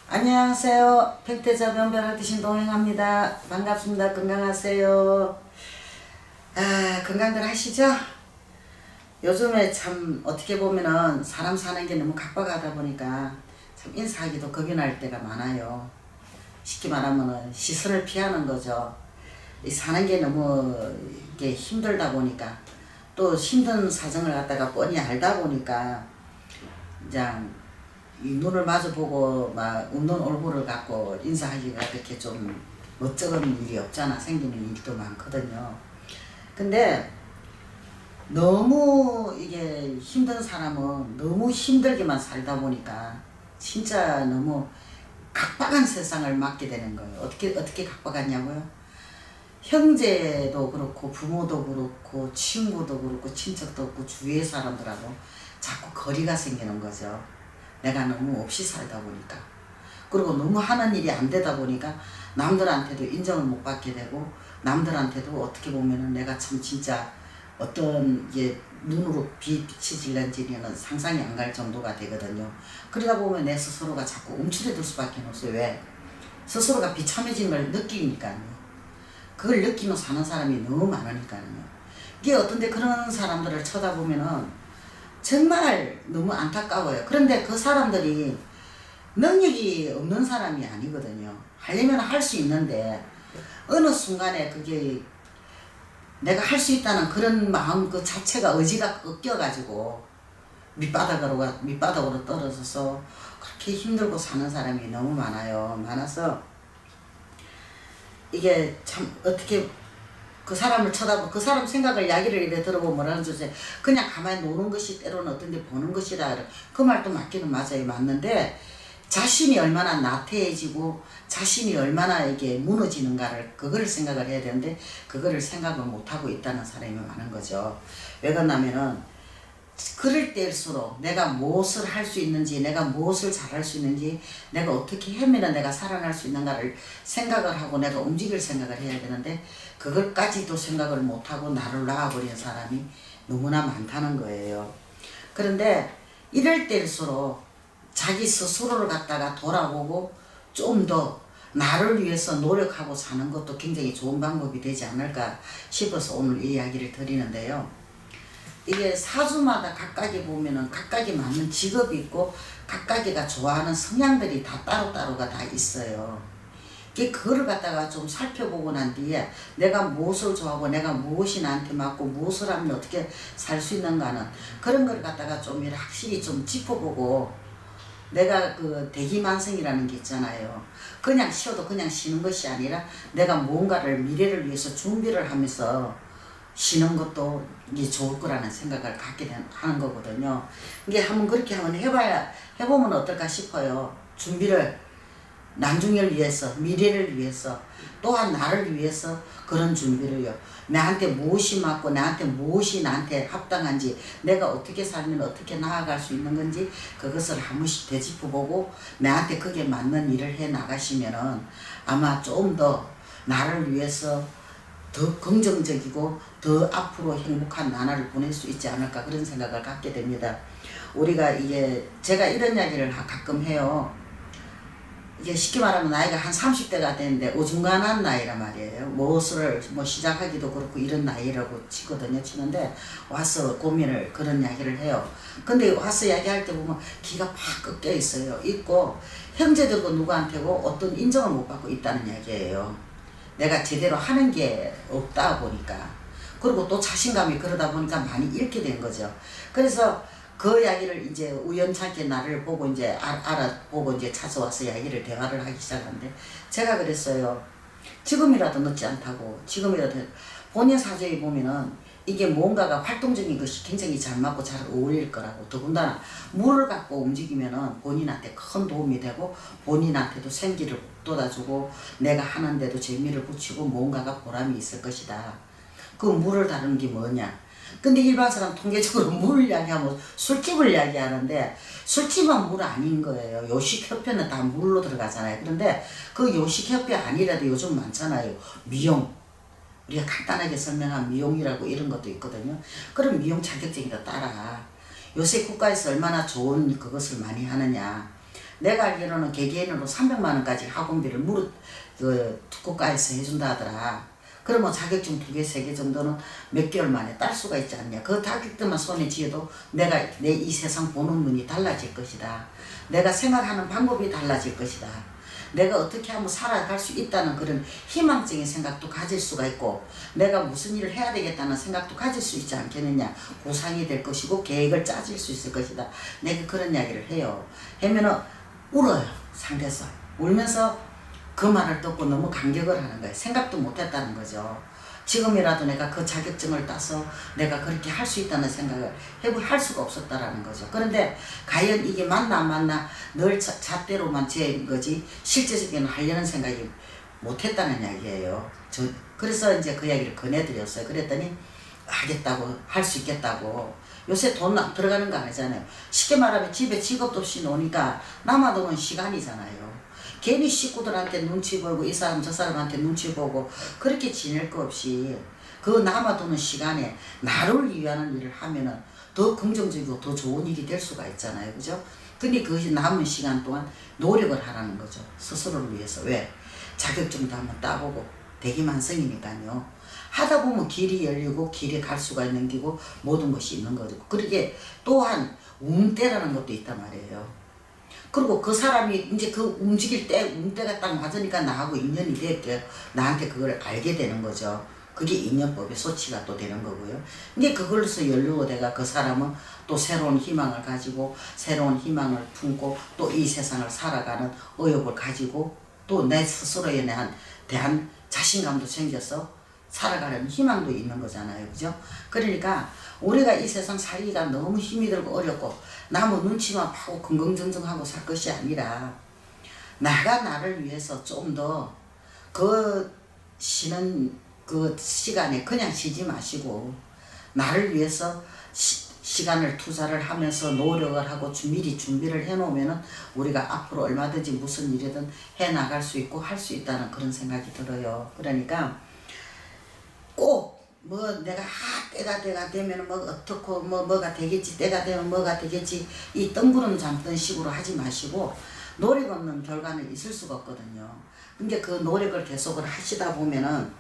안녕하세요. 평태자 변별을 드신 동행합니다. 반갑습니다. 건강하세요. 건강들 하시죠? 요즘에 참 어떻게 보면은 사람 사는 게 너무 각박하다 보니까 참 인사하기도 겁이 날 때가 많아요. 쉽게 말하면은 시선을 피하는 거죠. 이 사는 게 너무 이게 힘들다 보니까 또 힘든 사정을 갖다가 뻔히 알다 보니까 이제 이 눈을 마주보고 막 웃는 얼굴을 갖고 인사하기가 그렇게 좀 멋쩍은 일이 없잖아. 생기는 일도 많거든요. 근데 너무 이게 힘든 사람은 너무 힘들게만 살다 보니까 진짜 너무 각박한 세상을 맞게 되는 거예요. 어떻게 각박하냐고요? 형제도 그렇고 부모도 그렇고 친구도 그렇고 친척도 그렇고 주위의 사람들하고 자꾸 거리가 생기는 거죠. 내가 너무 없이 살다 보니까. 그리고 너무 하는 일이 안 되다 보니까 남들한테도 인정을 못 받게 되고 남들한테도 어떻게 보면은 내가 참 진짜 어떤 게 눈으로 비치질런지는 상상이 안 갈 정도가 되거든요. 그러다 보면 내 스스로가 자꾸 움츠러들 수밖에 없어요. 왜? 스스로가 비참해진 걸 느끼니까요. 그걸 느끼며 사는 사람이 너무 많으니까요. 이게 어떤데 그런 사람들을 쳐다보면은 정말 너무 안타까워요. 그런데 그 사람들이 능력이 없는 사람이 아니거든요. 하려면 할 수 있는데 어느 순간에 그게 내가 할 수 있다는 그런 마음 그 자체가 의지가 꺾여가지고 밑바닥으로 떨어져서 그렇게 힘들고 사는 사람이 너무 많아서 이게 참 어떻게 그 사람을 쳐다보고 그 사람 생각을 이야기를 이래 들어보면 뭐라는 주제 그냥 가만히 노는 것이 때로는 어떤 데 보는 것이다. 그 말도 맞기는 맞아요. 맞는데 자신이 얼마나 나태해지고 자신이 얼마나 이게 무너지는가를 그거를 생각을 해야 되는데 그거를 생각을 못하고 있다는 사람이 많은 거죠. 왜 그러냐면은 그럴 때일수록 내가 무엇을 할 수 있는지 내가 무엇을 잘할 수 있는지 내가 어떻게 하면 내가 살아날 수 있는가를 생각을 하고 내가 움직일 생각을 해야 되는데 그것까지도 생각을 못하고 나를 놔버린 사람이 너무나 많다는 거예요. 그런데 이럴 때일수록 자기 스스로를 갖다가 돌아보고 좀 더 나를 위해서 노력하고 사는 것도 굉장히 좋은 방법이 되지 않을까 싶어서 오늘 이 이야기를 드리는데요. 이게 사주마다 각각이 보면은 각각이 맞는 직업이 있고 각각이가 좋아하는 성향들이 다 따로따로가 다 있어요. 그거를 갖다가 좀 살펴보고 난 뒤에 내가 무엇을 좋아하고 내가 무엇이 나한테 맞고 무엇을 하면 어떻게 살 수 있는가는 그런 걸 갖다가 좀 확실히 좀 짚어보고 내가 그 대기만성이라는 게 있잖아요. 그냥 쉬어도 그냥 쉬는 것이 아니라 내가 뭔가를 미래를 위해서 준비를 하면서 쉬는 것도 이게 좋을 거라는 생각을 갖게 하는 거거든요. 이게 한번 그렇게 한번 해보면 어떨까 싶어요. 준비를 나중을 위해서, 미래를 위해서, 또한 나를 위해서 그런 준비를요. 나한테 무엇이 맞고 나한테 합당한지 내가 어떻게 살면 어떻게 나아갈 수 있는 건지 그것을 한 번씩 되짚어보고 나한테 그게 맞는 일을 해 나가시면은 아마 좀 더 나를 위해서 더 긍정적이고 더 앞으로 행복한 나날을 보낼 수 있지 않을까 그런 생각을 갖게 됩니다. 우리가 이게 제가 이런 이야기를 가끔 해요. 이게 쉽게 말하면 나이가 한 30대가 되는데 오중간한 나이란 말이에요. 무엇을 시작하기도 그렇고 이런 나이라고 치는데 와서 고민을 그런 이야기를 해요. 근데 와서 이야기할 때 보면 기가 팍 꺾여 있어요. 있고 형제들도 누구한테고 어떤 인정을 못 받고 있다는 이야기예요. 내가 제대로 하는 게 없다 보니까 그리고 또 자신감이 그러다 보니까 많이 잃게 된 거죠. 그래서 그 이야기를 이제 우연찮게 나를 보고 이제 알아보고 이제 찾아와서 이야기를 대화를 하기 시작하는데 제가 그랬어요. 지금이라도 늦지 않다고. 지금이라도 본인 사주에 보면은 이게 뭔가가 활동적인 것이 굉장히 잘 맞고 잘 어울릴 거라고. 더군다나 물을 갖고 움직이면은 본인한테 큰 도움이 되고 본인한테도 생기를 돋아주고 내가 하는데도 재미를 붙이고 뭔가가 보람이 있을 것이다. 그 물을 다루는 게 뭐냐? 근데 일반 사람 통계적으로 물을 이야기하면 술집을 이야기하는데 술집은 물 아닌 거예요. 요식협회는 다 물로 들어가잖아요. 그런데 그 요식협회 아니라도 요즘 많잖아요. 미용. 우리가 간단하게 설명한 미용이라고 이런 것도 있거든요. 그럼 미용 자격증이다 따라. 요새 국가에서 얼마나 좋은 그것을 많이 하느냐. 내가 알기로는 개개인으로 300만 원까지 학원비를 국가에서 해준다 하더라. 그러면 자격증 2개, 3개 정도는 몇 개월 만에 딸 수가 있지 않냐. 그 자격증만 손에 쥐어도 내가 내 이 세상 보는 눈이 달라질 것이다. 내가 생각하는 방법이 달라질 것이다. 내가 어떻게 하면 살아갈 수 있다는 그런 희망적인 생각도 가질 수가 있고, 내가 무슨 일을 해야 되겠다는 생각도 가질 수 있지 않겠느냐. 구상이 될 것이고 계획을 짜질 수 있을 것이다. 내가 그런 이야기를 해요. 하면은 울어요. 상대에서 울면서 그 말을 듣고 너무 감격을 하는 거예요. 생각도 못했다는 거죠. 지금이라도 내가 그 자격증을 따서 내가 그렇게 할 수 있다는 생각을 할 수가 없었다라는 거죠. 그런데 과연 이게 맞나 안 맞나 늘 잣대로만 재인 거지 실제적인 하려는 생각이 못했다는 이야기예요. 그래서 이제 그 이야기를 권해드렸어요. 그랬더니 하겠다고, 할 수 있겠다고. 요새 돈 들어가는 거 아니잖아요. 쉽게 말하면 집에 직업도 없이 노니까 남아도는 시간이잖아요. 괜히 식구들한테 눈치 보고 이 사람 저 사람한테 눈치 보고 그렇게 지낼 거 없이 그 남아도는 시간에 나를 위한 일을 하면은 더 긍정적이고 더 좋은 일이 될 수가 있잖아요. 그죠? 근데 그 남은 시간 동안 노력을 하라는 거죠. 스스로를 위해서. 왜? 자격증도 한번 따보고 대기만성이니까요. 하다 보면 길이 열리고 길에 갈 수가 있는 기고 모든 것이 있는 거죠. 그러게 또한 운때라는 것도 있단 말이에요. 그리고 그 사람이 이제 그 움직일 때 운때가 딱 맞으니까 나하고 인연이 됐게 나한테 그걸 알게 되는 거죠. 그게 인연법의 소치가 또 되는 거고요. 근데 그걸로서 연루가 돼가 그 사람은 또 새로운 희망을 가지고 새로운 희망을 품고 또 이 세상을 살아가는 의욕을 가지고 또 내 스스로에 대한 자신감도 생겨서 살아가려는 희망도 있는 거잖아요. 그죠? 그러니까 우리가 이 세상 살기가 너무 힘이 들고 어렵고 남의 눈치만 파고 긍긍정정하고 살 것이 아니라 나가 나를 위해서 좀 더 그 쉬는 그 시간에 그냥 쉬지 마시고 나를 위해서 시간을 투자를 하면서 노력을 하고 미리 준비를 해 놓으면은 우리가 앞으로 얼마든지 무슨 일이든 해 나갈 수 있고 할 수 있다는 그런 생각이 들어요. 그러니까 꼭 뭐 내가 때가 되면 뭐 어떻고 뭐가 되겠지, 때가 되면 뭐가 되겠지 이 뜬구름 잡던 식으로 하지 마시고 노력 없는 결과는 있을 수가 없거든요. 근데 그 노력을 계속을 하시다 보면은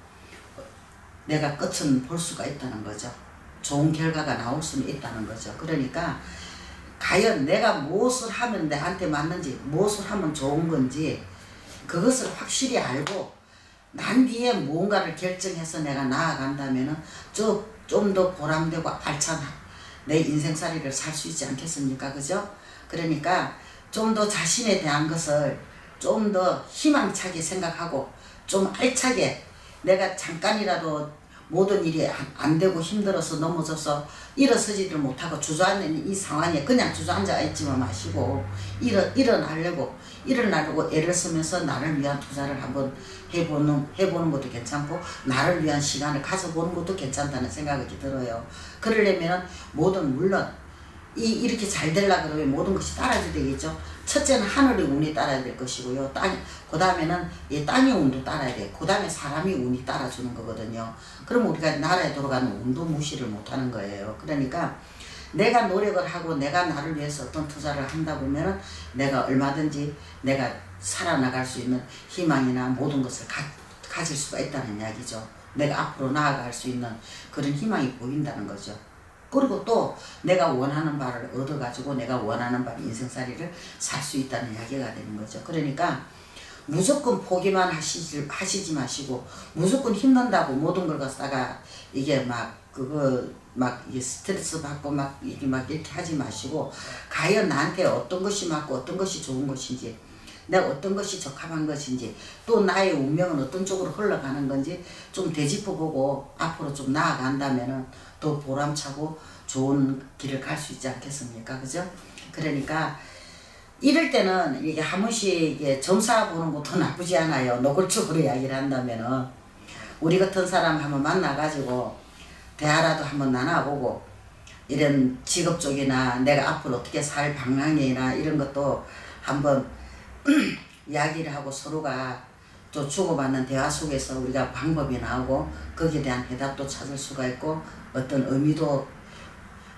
내가 끝은 볼 수가 있다는 거죠. 좋은 결과가 나올 수는 있다는 거죠. 그러니까 과연 내가 무엇을 하면 내한테 맞는지, 무엇을 하면 좋은 건지 그것을 확실히 알고 난 뒤에 무언가를 결정해서 내가 나아간다면은 좀 더 보람되고 알찬 내 인생살이를 살 수 있지 않겠습니까? 그죠? 그러니까 좀 더 자신에 대한 것을 좀 더 희망차게 생각하고 좀 알차게 내가 잠깐이라도 모든 일이 안 되고 힘들어서 넘어져서 일어서지를 못하고 주저앉는 이 상황에 그냥 주저앉아 있지만 마시고 일어나려고 애를 쓰면서 나를 위한 투자를 한번 해보는 것도 괜찮고 나를 위한 시간을 가져보는 것도 괜찮다는 생각이 들어요. 그러려면 물론 이렇게 잘 되려고 그러면 모든 것이 따라줘야 되겠죠. 첫째는 하늘의 운이 따라야 될 것이고요. 그 다음에는 이 땅의 운도 따라야 돼요. 그 다음에 사람의 운이 따라주는 거거든요. 그럼 우리가 나라에 돌아가는 운도 무시를 못하는 거예요. 그러니까 내가 노력을 하고 내가 나를 위해서 어떤 투자를 한다 보면은 내가 얼마든지 내가 살아나갈 수 있는 희망이나 모든 것을 가질 수가 있다는 이야기죠. 내가 앞으로 나아갈 수 있는 그런 희망이 보인다는 거죠. 그리고 또 내가 원하는 바를 얻어가지고 내가 원하는 바 인생살이를 살 수 있다는 이야기가 되는 거죠. 그러니까 무조건 포기만 하시지 마시고 무조건 힘든다고 모든 걸 갖다가 이게 이게 스트레스 받고 이렇게 하지 마시고 과연 나한테 어떤 것이 맞고 어떤 것이 좋은 것인지 내가 어떤 것이 적합한 것인지 또 나의 운명은 어떤 쪽으로 흘러가는 건지 좀 되짚어보고 앞으로 좀 나아간다면은 더 보람차고 좋은 길을 갈 수 있지 않겠습니까? 그죠? 그러니까 이럴 때는 이게 한 번씩 이게 점사 보는 것도 나쁘지 않아요. 노골적으로 이야기를 한다면은 우리 같은 사람 한번 만나가지고 대화라도 한번 나눠보고 이런 직업 쪽이나 내가 앞으로 어떻게 살 방향이나 이런 것도 한번 이야기를 하고 서로가 또 주고받는 대화 속에서 우리가 방법이 나오고 거기에 대한 해답도 찾을 수가 있고 어떤 의미도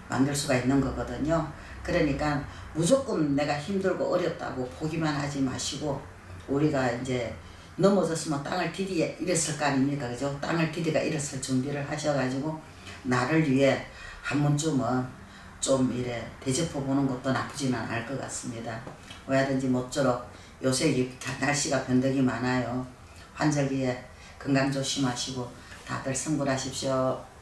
만들 수가 있는 거거든요. 그러니까 무조건 내가 힘들고 어렵다고 포기만 하지 마시고 우리가 이제 넘어졌으면 땅을 디디에 일었을 거 아닙니까? 그죠? 땅을 디디가 일었을 준비를 하셔가지고 나를 위해 한 번쯤은 좀 이래 대접해 보는 것도 나쁘지는 않을 것 같습니다. 왜든지 모쪼록 요새 날씨가 변덕이 많아요. 환절기에 건강 조심하시고 다들 승불하십시오.